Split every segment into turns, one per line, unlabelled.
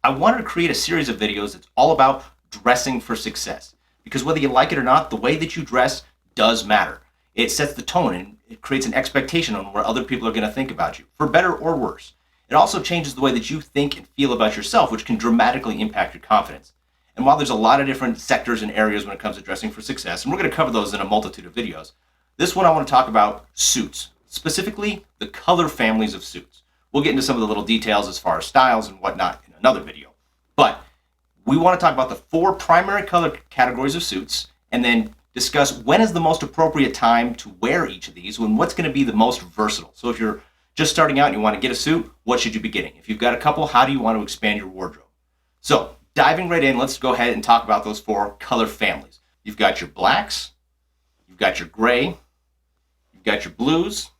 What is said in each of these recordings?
I wanted to create a series of videos that's all about dressing for success. Because whether you like it or not, the way that you dress does matter. It sets the tone and it creates an expectation on what other people are going to think about you, for better or worse. It also changes the way that you think and feel about yourself, which can dramatically impact your confidence. And while there's a lot of different sectors and areas when it comes to dressing for success, and we're going to cover those in a multitude of videos, this one I want to talk about suits, specifically the color families of suits. We'll get into some of the little details as far as styles and whatnot in another video. But we want to talk about the 4 primary color categories of suits and then discuss when is the most appropriate time to wear each of these and what's going to be the most versatile. So if you're just starting out and you want to get a suit, what should you be getting? If you've got a couple, how do you want to expand your wardrobe? So diving right in, let's go ahead and talk about those 4 color families. You've got your blacks, you've got your gray, you've got your blues,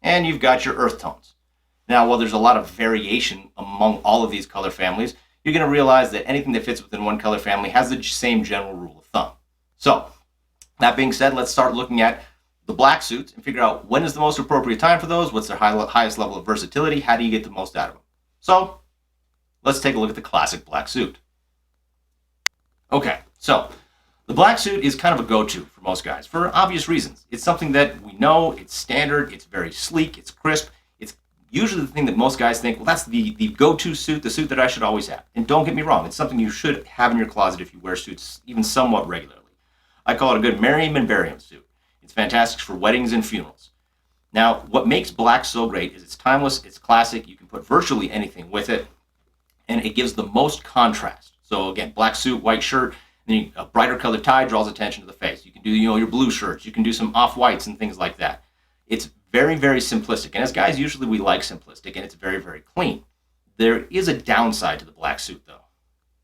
and you've got your earth tones. Now, while there's a lot of variation among all of these color families, you're going to realize that anything that fits within one color family has the same general rule of thumb. So, that being said, let's start looking at the black suits and figure out when is the most appropriate time for those, what's their highest level of versatility, how do you get the most out of them. So, let's take a look at the classic black suit. Okay, so the black suit is kind of a go-to for most guys for obvious reasons. It's something that we know, it's standard, it's very sleek, it's crisp. It's usually the thing that most guys think, well, that's the go-to suit, the suit that I should always have. And don't get me wrong, it's something you should have in your closet if you wear suits even somewhat regularly. I call it a good Merriam and Barium suit. It's fantastic for weddings and funerals. Now, what makes black so great is it's timeless, it's classic, you can put virtually anything with it, and it gives the most contrast. So again, black suit, white shirt, then a brighter colored tie draws attention to the face. You can do your blue shirts, you can do some off-whites and things like that. It's very, very simplistic, and as guys, usually we like simplistic, and it's very, very clean. There is a downside to the black suit, though.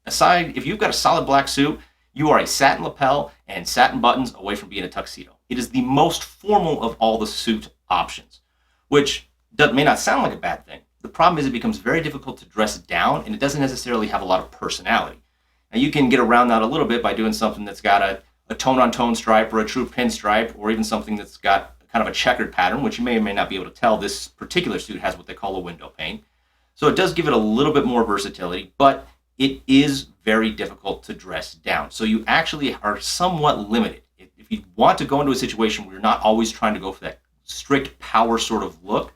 Aside, if you've got a solid black suit, you are a satin lapel and satin buttons away from being a tuxedo. It is the most formal of all the suit options, which may not sound like a bad thing. The problem is it becomes very difficult to dress down, and it doesn't necessarily have a lot of personality. Now, you can get around that a little bit by doing something that's got a tone-on-tone stripe or a true pinstripe, or even something that's got kind of a checkered pattern, which you may or may not be able to tell. This particular suit has what they call a window pane. So it does give it a little bit more versatility, but it is very difficult to dress down. So you actually are somewhat limited. If you want to go into a situation where you're not always trying to go for that strict power sort of look,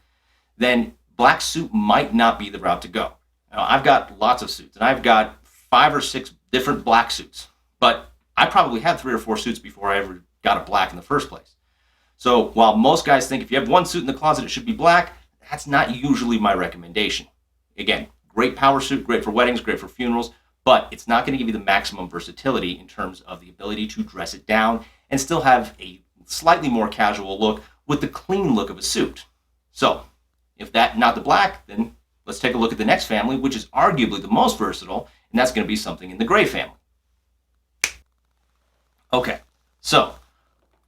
then black suit might not be the route to go. Now, I've got lots of suits, and I've got 5 or 6 different black suits, but I probably had 3 or 4 suits before I ever got a black in the first place. So while most guys think if you have one suit in the closet, it should be black, that's not usually my recommendation. Again, great power suit, great for weddings, great for funerals, but it's not going to give you the maximum versatility in terms of the ability to dress it down and still have a slightly more casual look with the clean look of a suit. So, if that's not the black, then let's take a look at the next family, which is arguably the most versatile, and that's going to be something in the gray family. Okay, so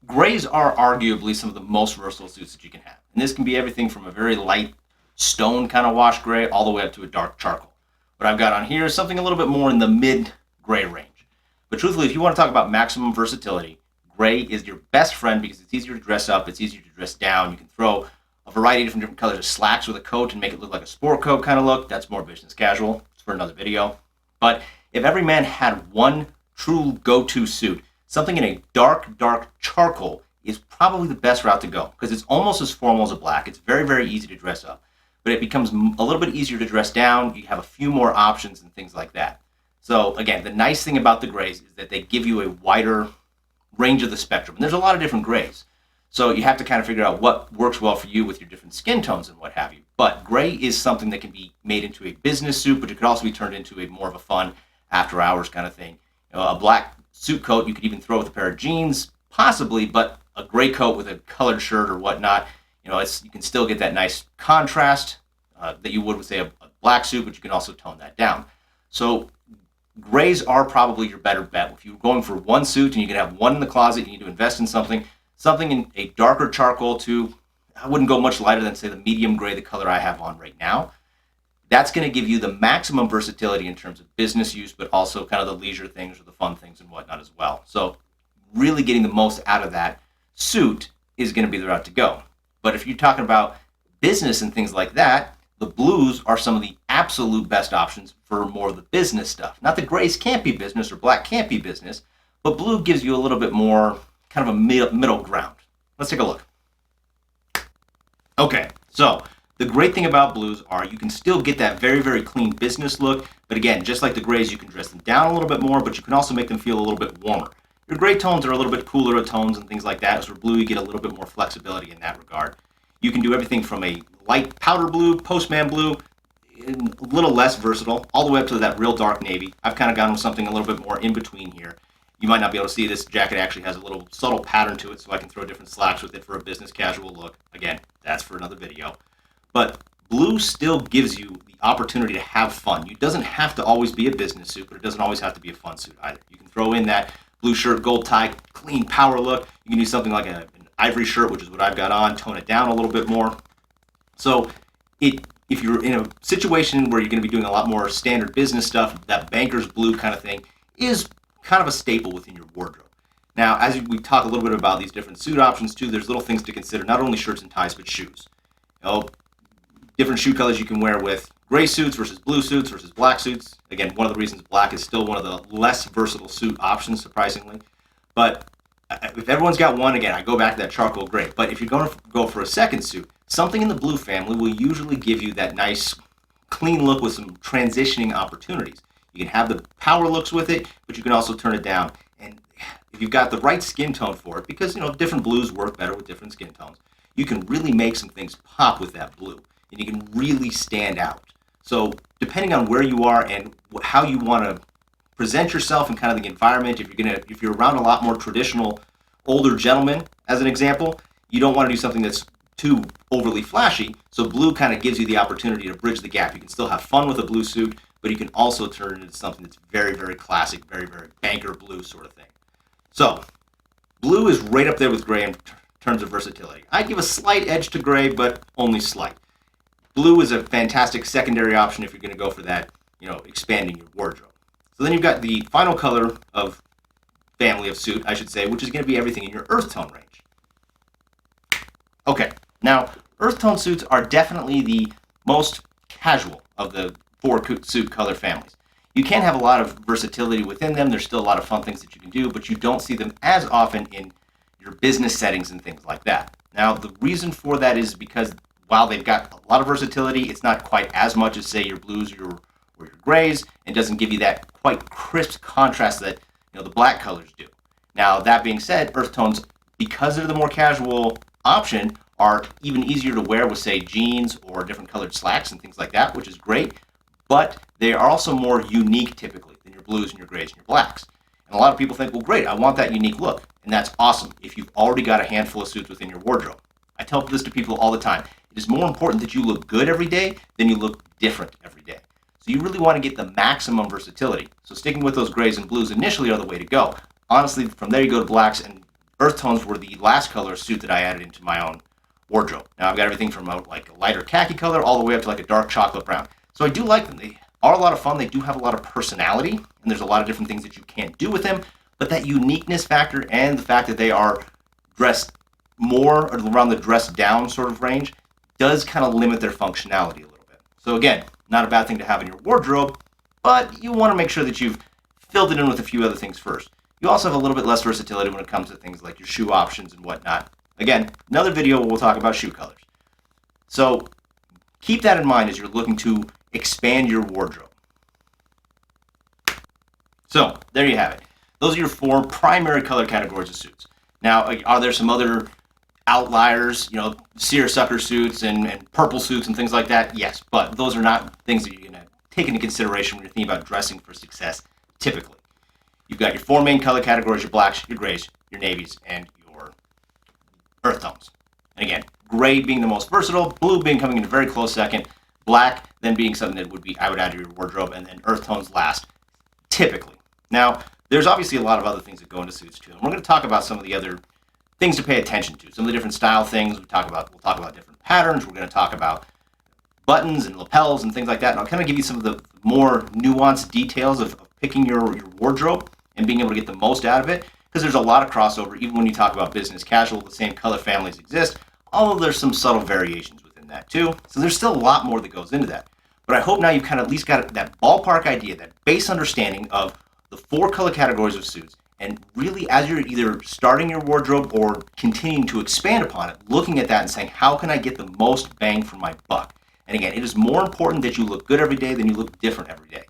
grays are arguably some of the most versatile suits that you can have. And this can be everything from a very light stone kind of wash gray all the way up to a dark charcoal. What I've got on here is something a little bit more in the mid-gray range. But truthfully, if you want to talk about maximum versatility, gray is your best friend because it's easier to dress up, it's easier to dress down. You can throw a variety of different colors of slacks with a coat and make it look like a sport coat kind of look. That's more business casual. It's for another video. But if every man had one true go-to suit, something in a dark charcoal is probably the best route to go because it's almost as formal as a black. It's very, very easy to dress up. But it becomes a little bit easier to dress down. You have a few more options and things like that. So again, the nice thing about the grays is that they give you a wider range of the spectrum. And there's a lot of different grays. So you have to kind of figure out what works well for you with your different skin tones and what have you. But gray is something that can be made into a business suit, but it could also be turned into a more of a fun after hours kind of thing. A black suit coat you could even throw with a pair of jeans, possibly, but a gray coat with a colored shirt or whatnot, you can still get that nice contrast that you would with, say, a black suit, but you can also tone that down. So grays are probably your better bet. If you're going for one suit and you can have one in the closet, you need to invest in something in a darker charcoal to, I wouldn't go much lighter than, say, the medium gray, the color I have on right now. That's going to give you the maximum versatility in terms of business use, but also kind of the leisure things or the fun things and whatnot as well. So really getting the most out of that suit is going to be the route to go. But if you're talking about business and things like that, The blues are some of the absolute best options for more of the business stuff. Not that grays can't be business or black can't be business, but blue gives you a little bit more kind of a middle ground. Let's take a look. Okay, so the great thing about blues are you can still get that very, very clean business look, but again, just like the grays, you can dress them down a little bit more, but you can also make them feel a little bit warmer. Your gray tones are a little bit cooler tones and things like that, as for blue, you get a little bit more flexibility in that regard. You can do everything from a light powder blue, postman blue, a little less versatile, all the way up to that real dark navy. I've kind of gone with something a little bit more in between here. You might not be able to see this jacket actually has a little subtle pattern to it, so I can throw different slacks with it for a business casual look. Again, that's for another video. But blue still gives you the opportunity to have fun. You doesn't have to always be a business suit, but it doesn't always have to be a fun suit either. You can throw in that blue shirt, gold tie, clean power look. You can do something like an ivory shirt, which is what I've got on, tone it down a little bit more. So if you're in a situation where you're going to be doing a lot more standard business stuff, that banker's blue kind of thing is kind of a staple within your wardrobe. Now, as we talk a little bit about these different suit options too, there's little things to consider, not only shirts and ties, but shoes. Different shoe colors you can wear with gray suits versus blue suits versus black suits. Again, one of the reasons black is still one of the less versatile suit options, surprisingly. But if everyone's got one, again, I go back to that charcoal gray. But if you're going to go for a second suit, something in the blue family will usually give you that nice, clean look with some transitioning opportunities. You can have the power looks with it, but you can also turn it down. And if you've got the right skin tone for it, because different blues work better with different skin tones, you can really make some things pop with that blue, and you can really stand out. So depending on where you are and how you want to present yourself and kind of the environment, if you're around a lot more traditional older gentlemen, as an example, you don't want to do something that's too overly flashy. So blue kind of gives you the opportunity to bridge the gap. You can still have fun with a blue suit, but you can also turn it into something that's very, very classic, very, very banker blue sort of thing. So blue is right up there with gray in terms of versatility. I give a slight edge to gray, but only slight. Blue is a fantastic secondary option if you're going to go for that, expanding your wardrobe. So then you've got the final color of family of suit, I should say, which is going to be everything in your earth tone range. Okay, now earth tone suits are definitely the most casual of the four suit color families. You can have a lot of versatility within them. There's still a lot of fun things that you can do, but you don't see them as often in your business settings and things like that. Now, the reason for that is because while they've got a lot of versatility, it's not quite as much as, say, your blues or your grays, and doesn't give you that quite crisp contrast that the black colors do. Now, that being said, earth tones, because they're the more casual option, are even easier to wear with, say, jeans or different colored slacks and things like that, which is great. But they are also more unique typically than your blues and your grays and your blacks. And a lot of people think, well, great, I want that unique look. And that's awesome if you've already got a handful of suits within your wardrobe. I tell this to people all the time. It is more important that you look good every day than you look different every day. So you really want to get the maximum versatility. So sticking with those grays and blues initially are the way to go. Honestly, from there you go to blacks, and earth tones were the last color suit that I added into my own wardrobe. Now I've got everything from a lighter khaki color all the way up to like a dark chocolate brown. So I do like them. They are a lot of fun. They do have a lot of personality, and there's a lot of different things that you can do with them. But that uniqueness factor and the fact that they are dressed more or around the dress down sort of range does kind of limit their functionality a little bit. So again, not a bad thing to have in your wardrobe, but you want to make sure that you've filled it in with a few other things first. You also have a little bit less versatility when it comes to things like your shoe options and whatnot. Again, another video where we'll talk about shoe colors. So keep that in mind as you're looking to expand your wardrobe. So there you have it. Those are your four primary color categories of suits. Now, are there some other outliers, seersucker suits and purple suits and things like that? Yes, but those are not things that you're going to take into consideration when you're thinking about dressing for success, typically. You've got your four main color categories, your blacks, your grays, your navies, and your earth tones. And again, gray being the most versatile, blue being coming in a very close second, black then being something that I would add to your wardrobe, and then earth tones last, typically. Now, there's obviously a lot of other things that go into suits too, and we're going to talk about some of the other things to pay attention to, some of the different style things. We'll talk about different patterns. We're going to talk about buttons and lapels and things like that, and I'll kind of give you some of the more nuanced details of picking your wardrobe and being able to get the most out of it, because there's a lot of crossover. Even when you talk about business casual, the same color families exist, although there's some subtle variations within that too. So there's still a lot more that goes into that. But I hope now you've kind of at least got that ballpark idea, that base understanding of the 4 color categories of suits. And really, as you're either starting your wardrobe or continuing to expand upon it, looking at that and saying, how can I get the most bang for my buck? And again, it is more important that you look good every day than you look different every day.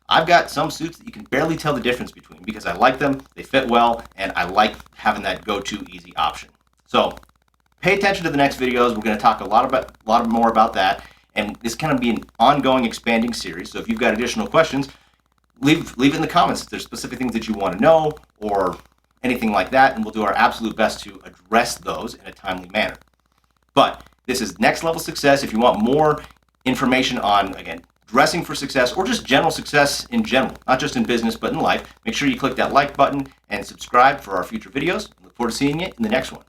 I've got some suits that you can barely tell the difference between because I like them, they fit well, and I like having that go-to easy option. So pay attention to the next videos. We're going to talk a lot more about that, and this kind of be an ongoing, expanding series. So if you've got additional questions, leave it in the comments if there's specific things that you want to know or anything like that, and we'll do our absolute best to address those in a timely manner. But this is Next Level Success. If you want more information on, again, dressing for success or just general success in general, not just in business but in life, make sure you click that like button and subscribe for our future videos. I look forward to seeing you in the next one.